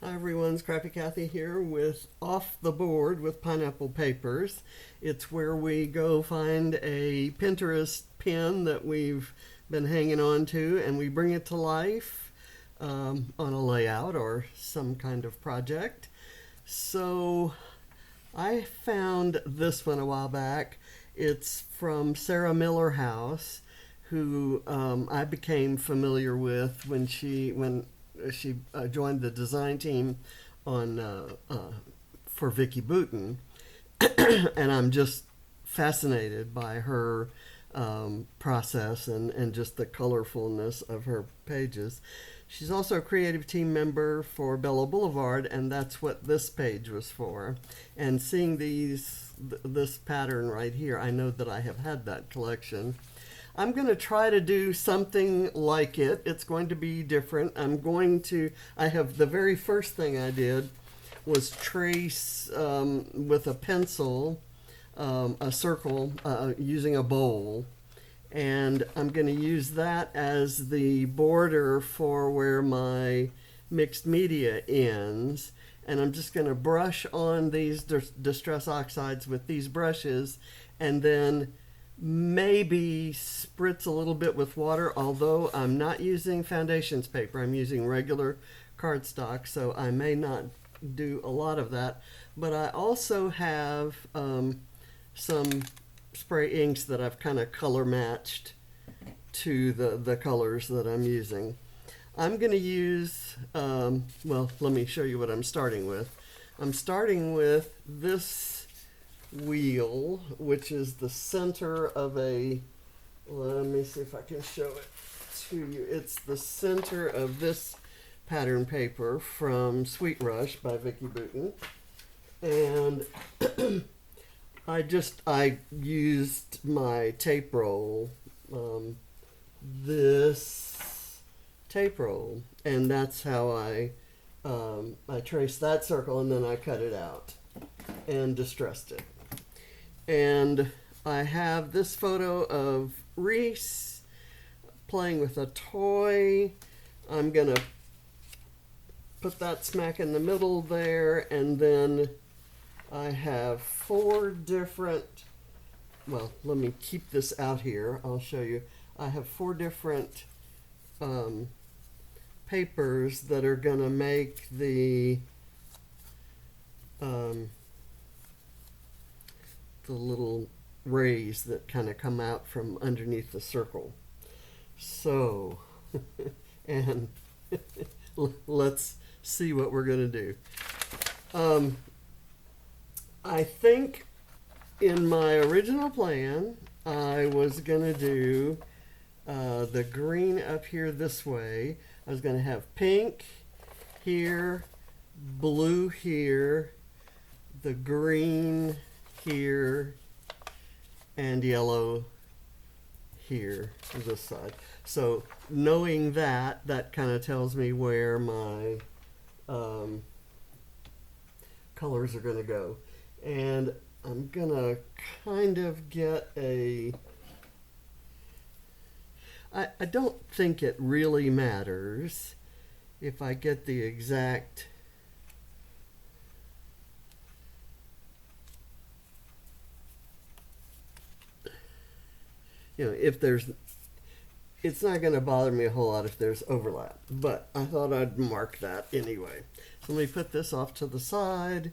Hi everyone, Scrappy Kathy here with Off the Board with Pineapple Papers. It's where we go find a Pinterest pin that we've been hanging on to and we bring it to life on a layout or some kind of project. So I found this one a while back. It's from Sarah Millerhouse, who I became familiar with when she joined the design team on for Vicky Boutin, and I'm just fascinated by her process and just the colorfulness of her pages. She's also a creative team member for Bella Boulevard, and that's what this page was for. And seeing this pattern right here, I know that I have had that collection. I'm going to try to do something like it. It's going to be different. I have the very first thing I did was trace with a pencil a circle using a bowl. And I'm going to use that as the border for where my mixed media ends. And I'm just going to brush on these distress oxides with these brushes and then maybe spritz a little bit with water, although I'm not using foundations paper. I'm using regular cardstock, so I may not do a lot of that. But I also have some spray inks that I've kind of color matched to the colors that I'm using. I'm going to use, well, let me show you what I'm starting with. I'm starting with this wheel, which is the center of let me see if I can show it to you. It's the center of this pattern paper from Sweet Rush by Vicky Boutin. And I used my tape roll, this tape roll, and that's how I traced that circle, and then I cut it out and distressed it. And I have this photo of Reese playing with a toy. I'm gonna put that smack in the middle there, and then I have four different, well, let me keep this out here. I'll show you. I have four different papers that are going to make the little rays that kind of come out from underneath the circle. So, and let's see what we're going to do. I think in my original plan, I was going to do the green up here this way. I was going to have pink here, blue here, the green here, and yellow here on this side. So knowing that kind of tells me where my colors are going to go. And I'm going to kind of get I don't think it really matters if I get the exact if there's, it's not going to bother me a whole lot if there's overlap, but I thought I'd mark that anyway. So let me put this off to the side,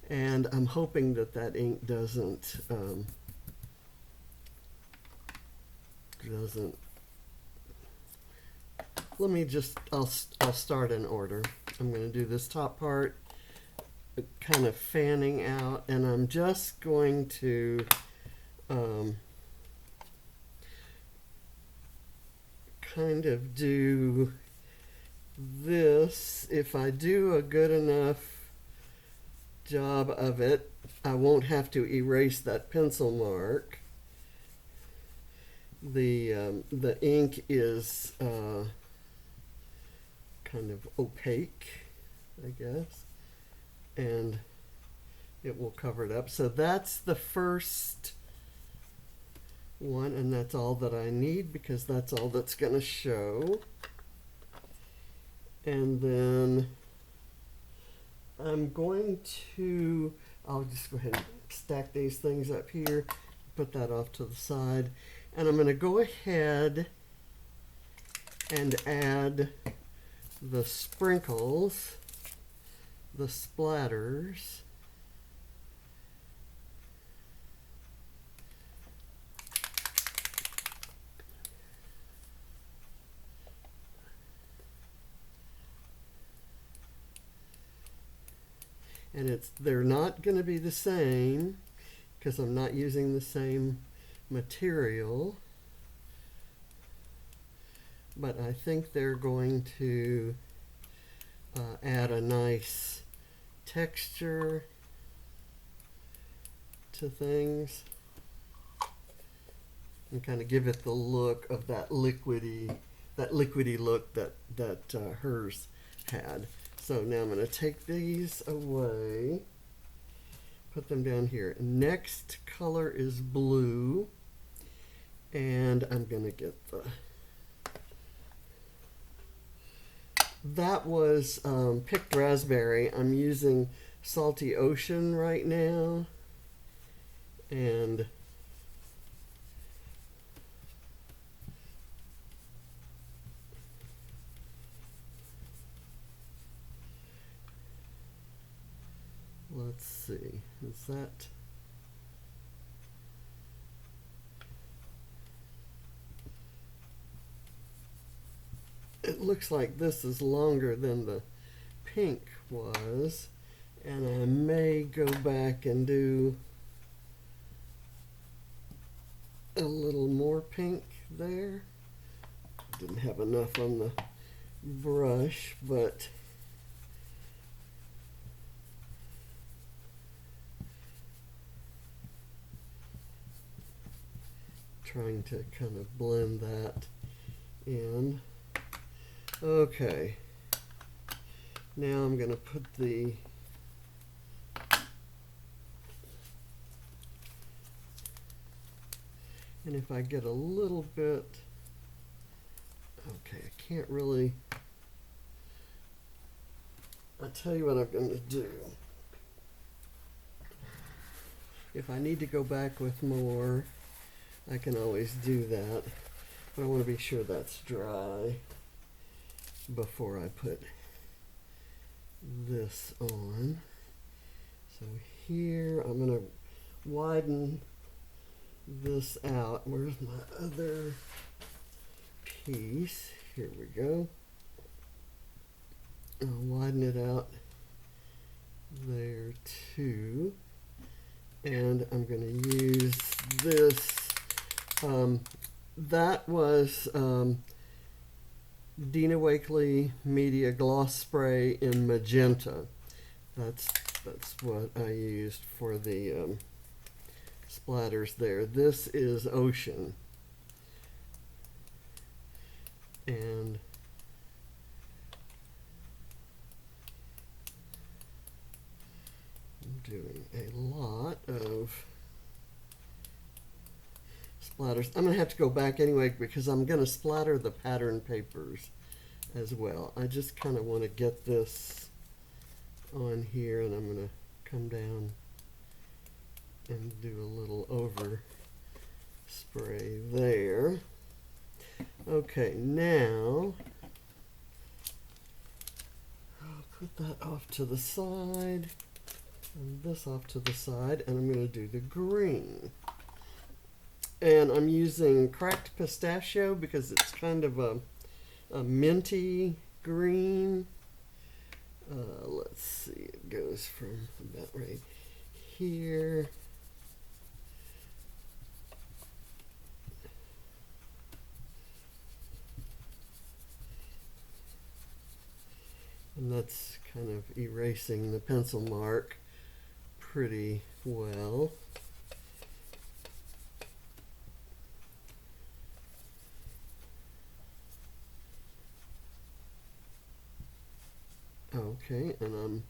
and I'm hoping that ink doesn't let me just, I'll start in order. I'm going to do this top part kind of fanning out, and I'm just going to kind of do this. If I do a good enough job of it, I won't have to erase that pencil mark. The ink is kind of opaque, I guess, and it will cover it up. So that's the first one, and that's all that I need because that's all that's going to show. And then I'm going to, I'll just go ahead and stack these things up here, put that off to the side, and I'm going to go ahead and add the sprinkles, the splatters, and they're not going to be the same because I'm not using the same material, but I think they're going to add a nice texture to things and kind of give it the look of that liquidy look that hers had. So now I'm going to take these away, put them down here. Next color is blue, and I'm going to get that was picked raspberry. I'm using Salty Ocean right now, and let's see, is that, it looks like this is longer than the pink was, and I may go back and do a little more pink there. Didn't have enough on the brush, but trying to kind of blend that in. Okay, now I'm going to put the and if I get a little bit, okay, I can't really, I'll tell you what I'm going to do. If I need to go back with more, I can always do that, but I want to be sure that's dry before I put this on. So here I'm going to widen this out. Where's my other piece? Here we go. I'll widen it out there too. And I'm going to use this. That was Dina Wakley Media Gloss Spray in magenta. That's what I used for the splatters there. This is Ocean. And I'm doing a lot of splatters. I'm going to have to go back anyway because I'm going to splatter the pattern papers as well. I just kind of want to get this on here, and I'm going to come down and do a little over spray there. Okay, now I'll put that off to the side and this off to the side, and I'm going to do the green. And I'm using cracked pistachio because it's kind of a minty green. Let's see, it goes from about right here. And that's kind of erasing the pencil mark pretty well. Okay, and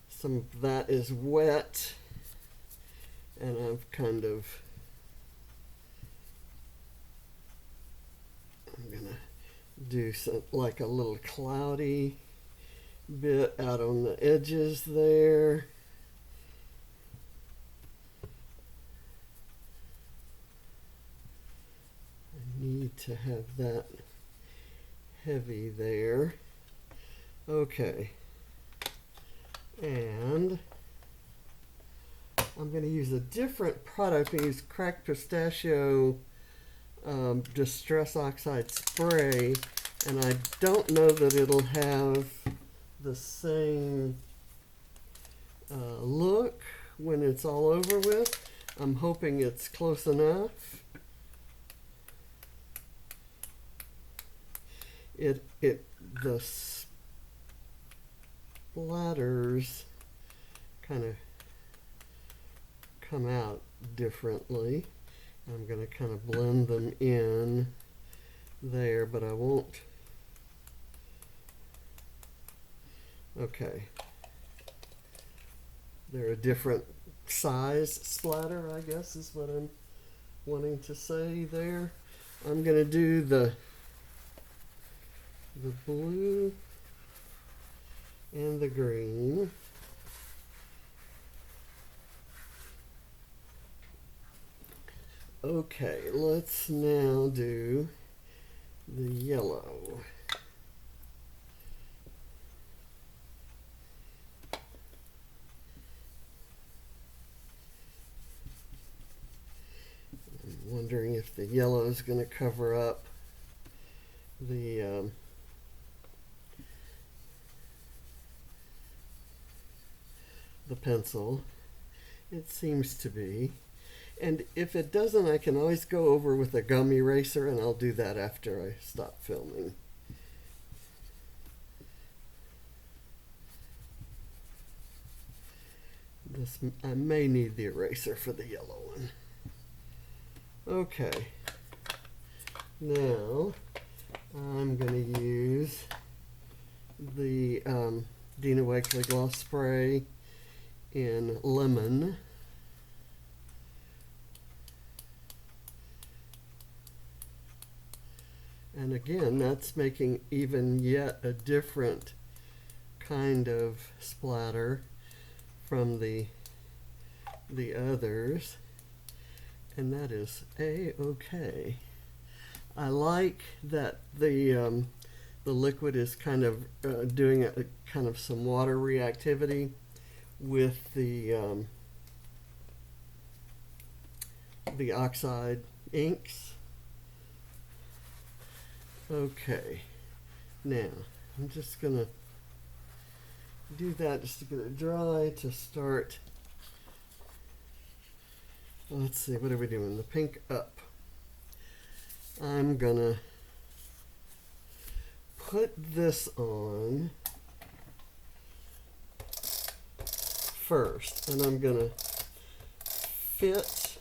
some of that is wet, and I've kind of, I'm gonna do some, like a little cloudy bit out on the edges there. I need to have that heavy there. Okay. And I'm going to use a different product. I use cracked pistachio Distress Oxide spray, and I don't know that it'll have the same look when it's all over with. I'm hoping it's close enough. The splatters kind of come out differently. I'm going to kind of blend them in there, but I won't. Okay. They're a different size splatter, I guess is what I'm wanting to say there. I'm going to do the blue and the green. Okay, let's now do the yellow. I'm wondering if the yellow is going to cover up the pencil. It seems to be. And if it doesn't, I can always go over with a gum eraser, and I'll do that after I stop filming. I may need the eraser for the yellow one. Okay. Now, I'm going to use the Dina Wakley Gloss Spray in Lemon. And again, that's making even yet a different kind of splatter from the others. And that is A-okay. I like that the liquid is kind of doing a kind of some water reactivity with the oxide inks. Okay, now I'm just gonna do that just to get it dry to start. Let's see, what are we doing? The pink up. I'm gonna put this on first, and I'm gonna fit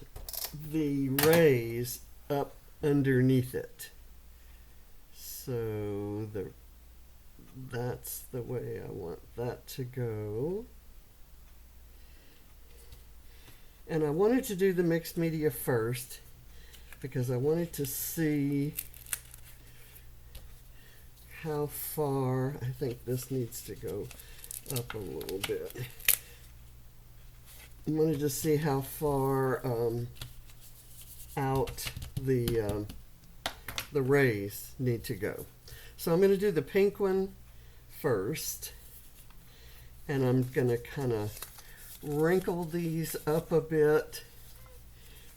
the rays up underneath it. So that's the way I want that to go. And I wanted to do the mixed media first because I wanted to see how far. I think this needs to go up a little bit. I wanted to see how far out the rays need to go. So I'm going to do the pink one first, and I'm going to kind of wrinkle these up a bit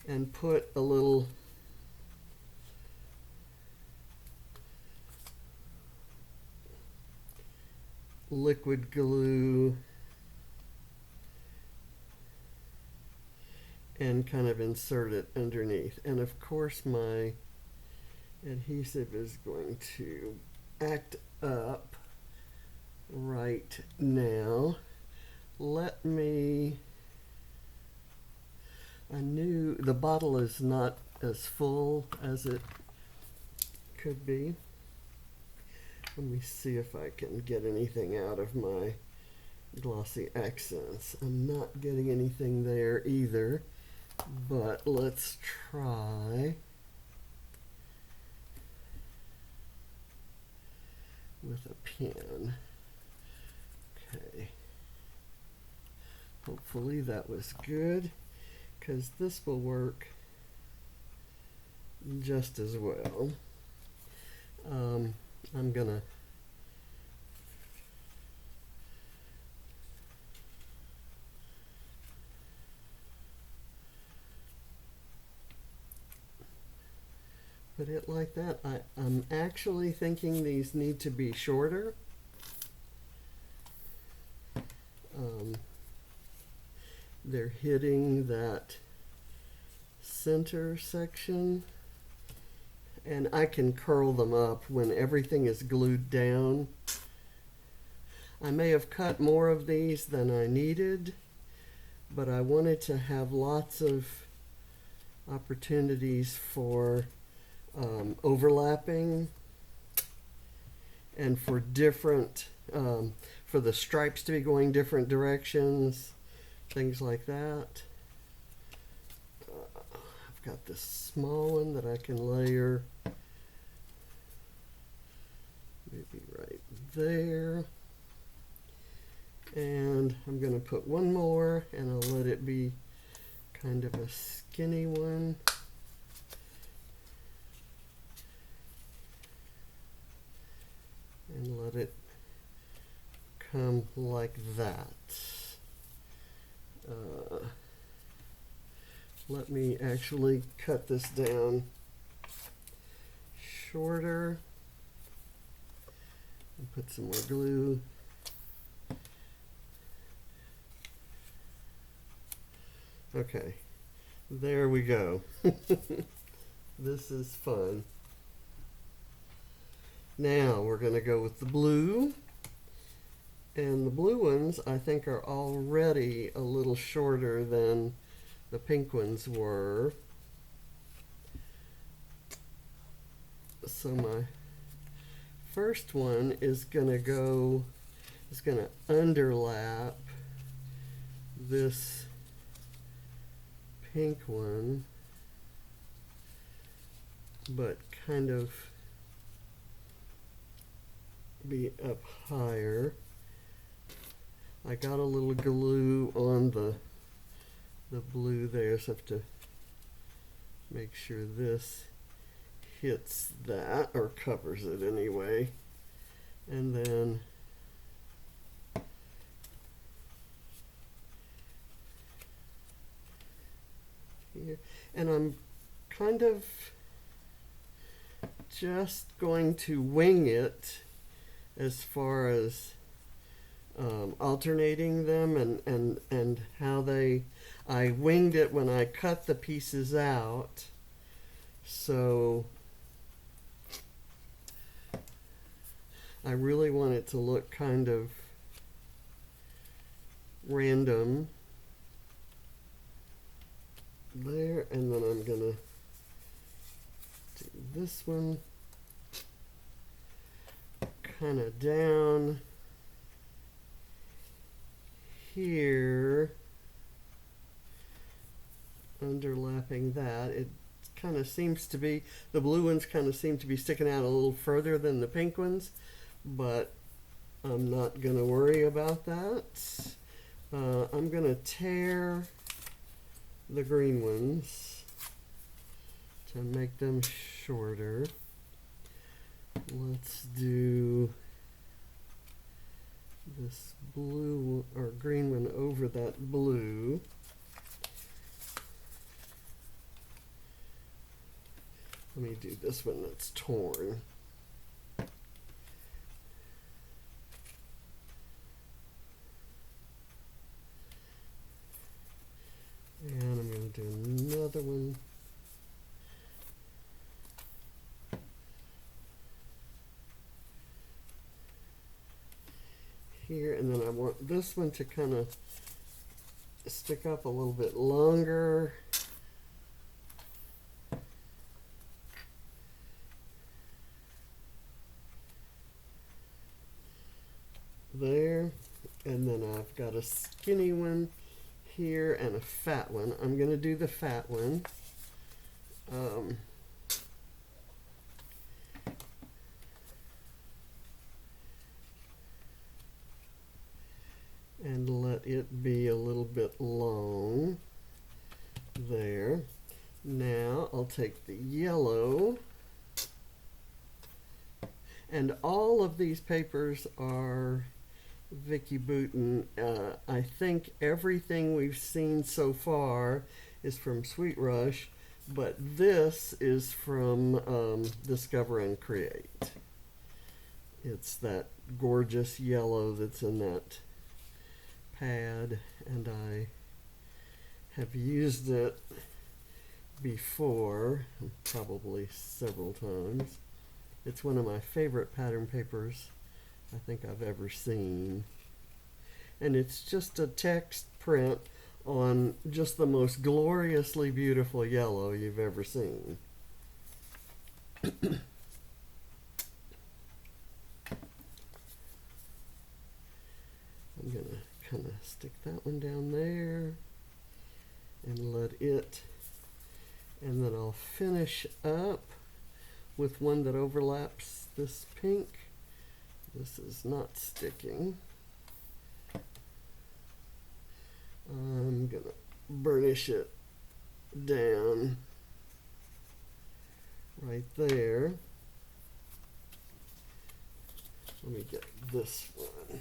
and put a little liquid glue and kind of insert it underneath. And of course my adhesive is going to act up right now. Let me, I knew the bottle is not as full as it could be. Let me see if I can get anything out of my glossy accents. I'm not getting anything there either, but let's try with a pen. Hopefully that was good, because this will work just as well. I'm gonna put it like that. I'm actually thinking these need to be shorter. They're hitting that center section, and I can curl them up when everything is glued down. I may have cut more of these than I needed, but I wanted to have lots of opportunities for overlapping and for different, for the stripes to be going different directions, things like that. I've got this small one that I can layer maybe right there. And I'm going to put one more, and I'll let it be kind of a skinny one. And let it come like that. Let me actually cut this down shorter and put some more glue. Okay, there we go. This is fun. Now we're going to go with the blue. And the blue ones I think are already a little shorter than the pink ones were. So my first one is going to underlap this pink one, but kind of be up higher. I got a little glue on the blue there, so I have to make sure this hits that, or covers it anyway. And then here, and I'm kind of just going to wing it as far as alternating them and how I winged it when I cut the pieces out. So I really want it to look kind of random there, and then I'm gonna do this one kind of down here, underlapping that. It kind of seems to be, the blue ones kind of seem to be sticking out a little further than the pink ones, but I'm not going to worry about that. I'm going to tear the green ones to make them shorter. Let's do this blue or green one over that blue. Let me do this one that's torn. And I'm going to do another one. Here, and then I want this one to kind of stick up a little bit longer. There, and then I've got a skinny one here and a fat one. I'm going to do the fat one. And let let it be a little bit long there. Now I'll take the yellow, and all of these papers are Vicki Boutin. I think everything we've seen so far is from Sweet Rush, but this is from Discover and Create. It's that gorgeous yellow that's in that pad, and I have used it before, probably several times. It's one of my favorite pattern papers I think I've ever seen. And it's just a text print on just the most gloriously beautiful yellow you've ever seen. I'm going to kind of stick that one down there and let it, and then I'll finish up with one that overlaps this pink. This is not sticking. I'm going to burnish it down right there. Let me get this one.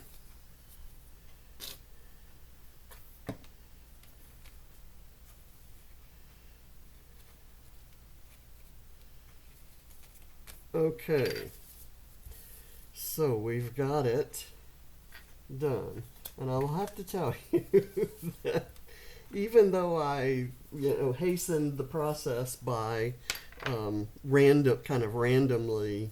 Okay, so we've got it done, and I'll have to tell you that even though I, hastened the process by randomly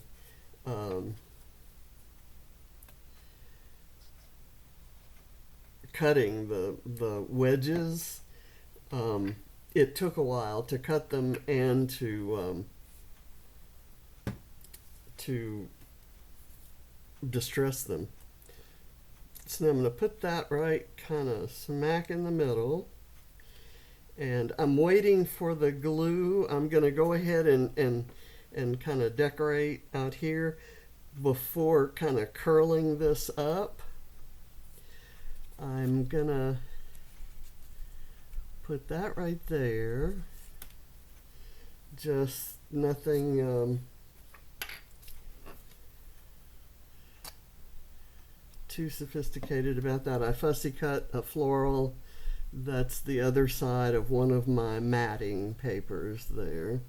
cutting the wedges, it took a while to cut them and to distress them. So now I'm going to put that right kind of smack in the middle, and I'm waiting for the glue. I'm going to go ahead and kind of decorate out here before kind of curling this up. I'm going to put that right there. Just nothing too sophisticated about that. I fussy cut a floral. That's the other side of one of my matting papers there.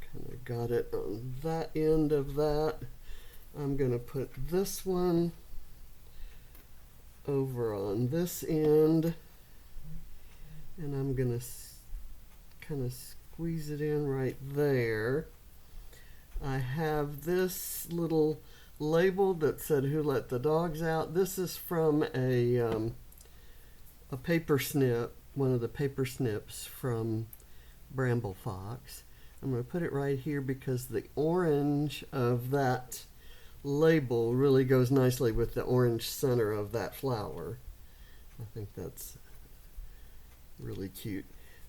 Kind of got it on that end of that. I'm going to put this one over on this end, and I'm going to kind of squeeze it in right there. I have this little label that said "Who Let the Dogs Out." This is from a paper snip, one of the paper snips from Bramble Fox. I'm going to put it right here because the orange of that label really goes nicely with the orange center of that flower. I think that's really cute.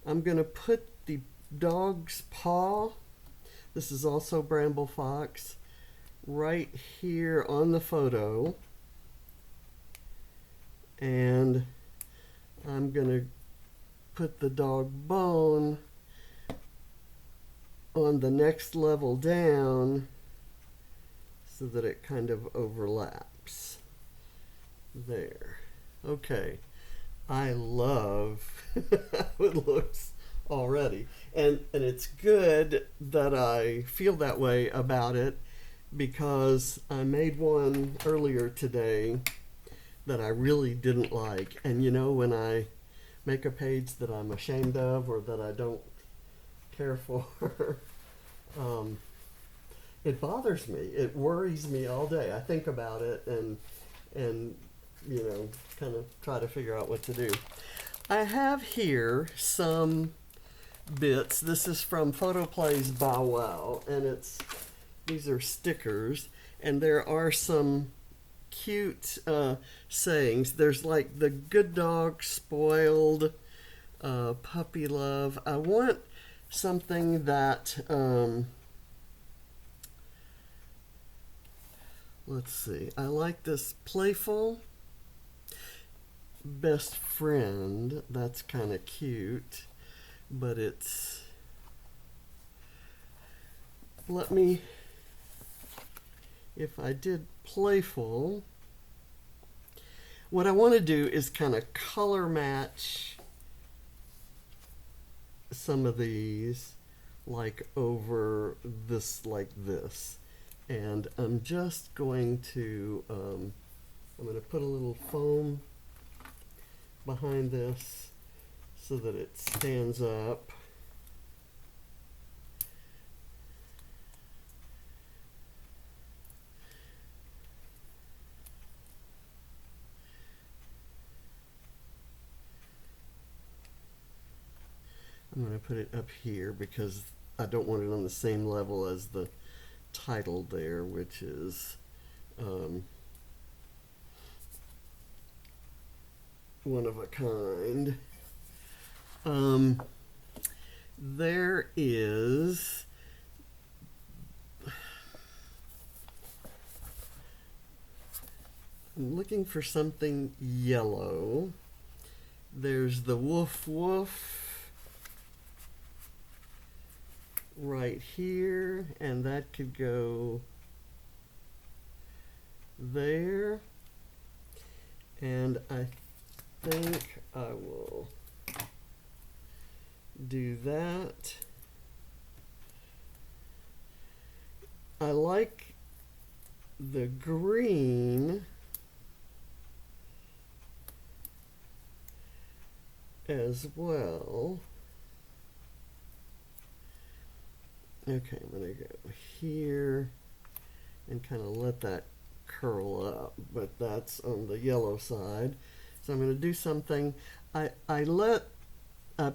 I'm going to put the dog's paw, this is also Bramble Fox, right here on the photo, and I'm going to put the dog bone on the next level down so that it kind of overlaps there. Okay, I love how it looks already, and it's good that I feel that way about it, because I made one earlier today that I really didn't like. And when I make a page that I'm ashamed of or that I don't care for, it bothers me. It worries me all day. I think about it and kind of try to figure out what to do. I have here some bits. This is from Photoplay's Bow Wow, and these are stickers, and there are some cute sayings. There's like the good dog spoiled, puppy love. I want something that let's see, I like this playful best friend. That's kind of cute, but it's, let me, if I did playful, what I want to do is kind of color match some of these, like over this, like this. And I'm just going to, I'm going to put a little foam behind this so that it stands up. I'm going to put it up here because I don't want it on the same level as the title there, which is one of a kind. There is I'm looking for something yellow. There's the woof woof right here, and that could go there. And I think I will do that. I like the green as well. Okay, I'm going to go here and kind of let that curl up, but that's on the yellow side. So I'm going to do something. I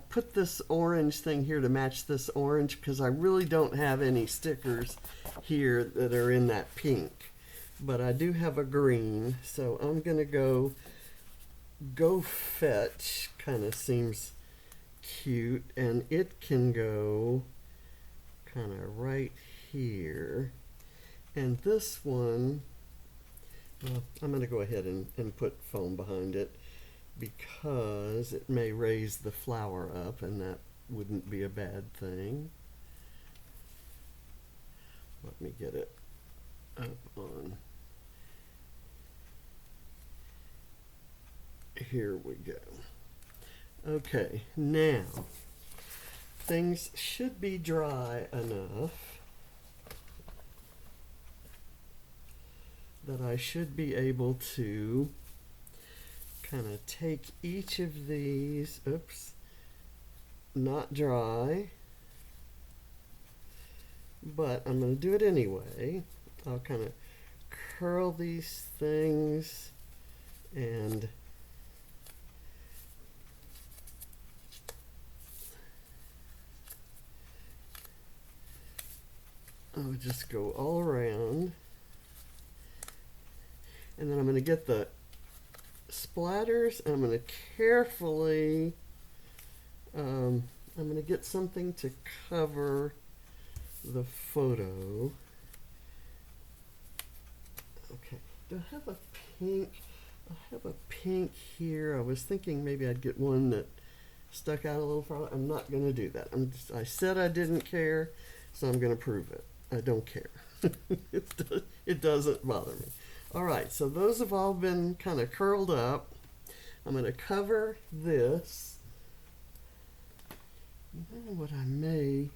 put this orange thing here to match this orange because I really don't have any stickers here that are in that pink, but I do have a green, so I'm going to go fetch. Kind of seems cute, and it can go kind of right here. And this one, well, I'm going to go ahead and put foam behind it because it may raise the flower up, and that wouldn't be a bad thing. Let me get it up on. Here we go. Okay, now things should be dry enough that I should be able to kind of take each of these, oops, not dry, but I'm going to do it anyway. I'll kind of curl these things and I'll just go all around, and then I'm going to get the splatters, and I'm going to carefully, I'm going to get something to cover the photo. Okay, do I have a pink? I have a pink here. I was thinking maybe I'd get one that stuck out a little farther. I'm not going to do that. I said I didn't care, so I'm going to prove it. I don't care. It doesn't bother me. All right, so those have all been kind of curled up. I'm going to cover this. What I may,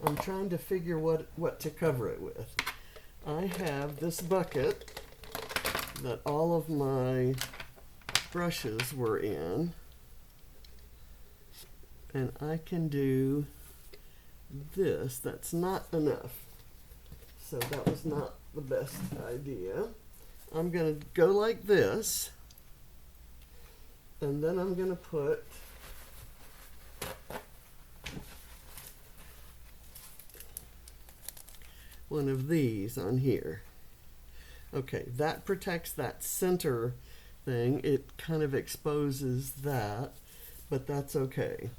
I'm trying to figure what to cover it with. I have this bucket that all of my brushes were in, and I can do this. That's not enough, so that was not the best idea. I'm going to go like this, and then I'm going to put one of these on here. Okay, that protects that center thing. It kind of exposes that, but that's okay.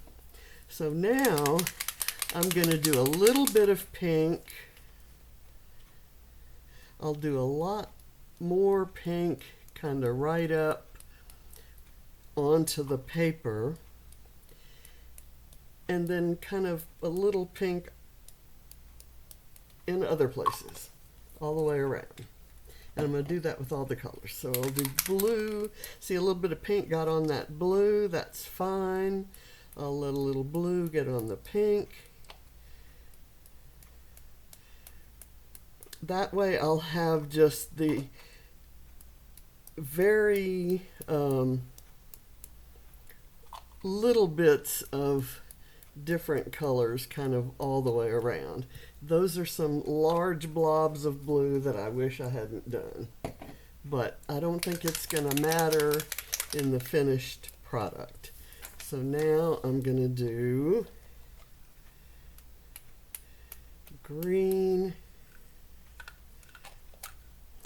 So now I'm going to do a little bit of pink. I'll do a lot more pink kind of right up onto the paper, and then kind of a little pink in other places all the way around. And I'm going to do that with all the colors. So I'll do blue. See, a little bit of pink got on that blue. That's fine. I'll let a little blue get on the pink. That way I'll have just the very little bits of different colors kind of all the way around. Those are some large blobs of blue that I wish I hadn't done. But I don't think it's going to matter in the finished product. So now I'm going to do green.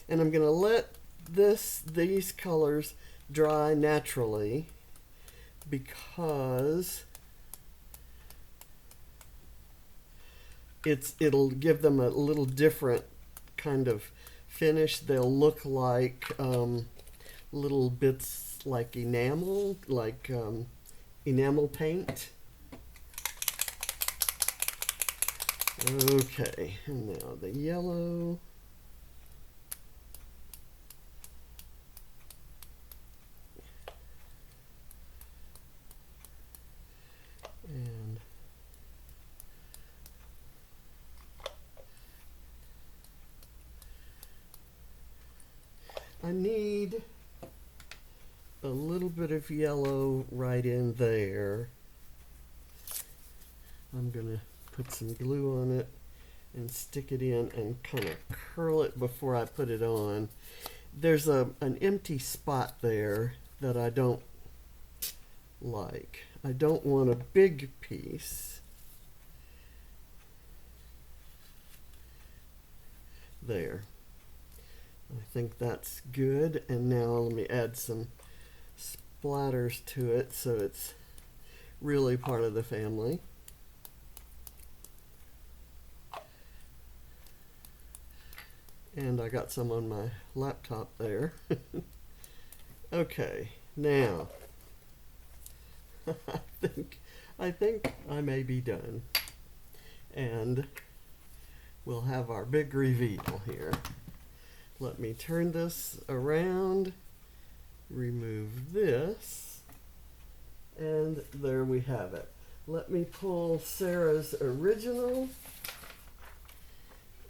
And I'm going to let these colors dry naturally, because it'll give them a little different kind of finish. They'll look like little bits like enamel, like enamel paint. Okay, and now the yellow. And I need a little bit of yellow right in there. I'm going to put some glue on it and stick it in and kind of curl it before I put it on. There's an empty spot there that I don't like. I don't want a big piece. There. I think that's good. And now let me add some splatters to it so it's really part of the family. And I got some on my laptop there. Okay, now I think I may be done. And we'll have our big reveal here. Let me turn this around, remove this, and there we have it. Let me pull Sarah's original,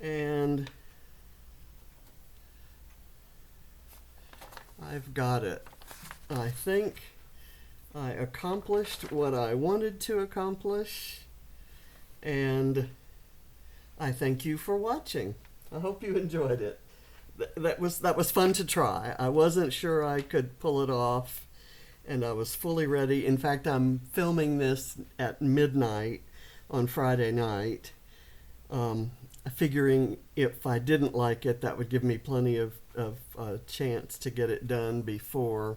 and I've got it. I think I accomplished what I wanted to accomplish, and I thank you for watching. I hope you enjoyed it. That was fun to try. I wasn't sure I could pull it off, and I was fully ready. In fact, I'm filming this at midnight on Friday night, figuring if I didn't like it, that would give me plenty of chance to get it done before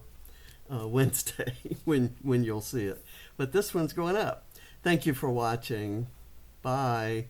Wednesday when you'll see it. But this one's going up. Thank you for watching. Bye.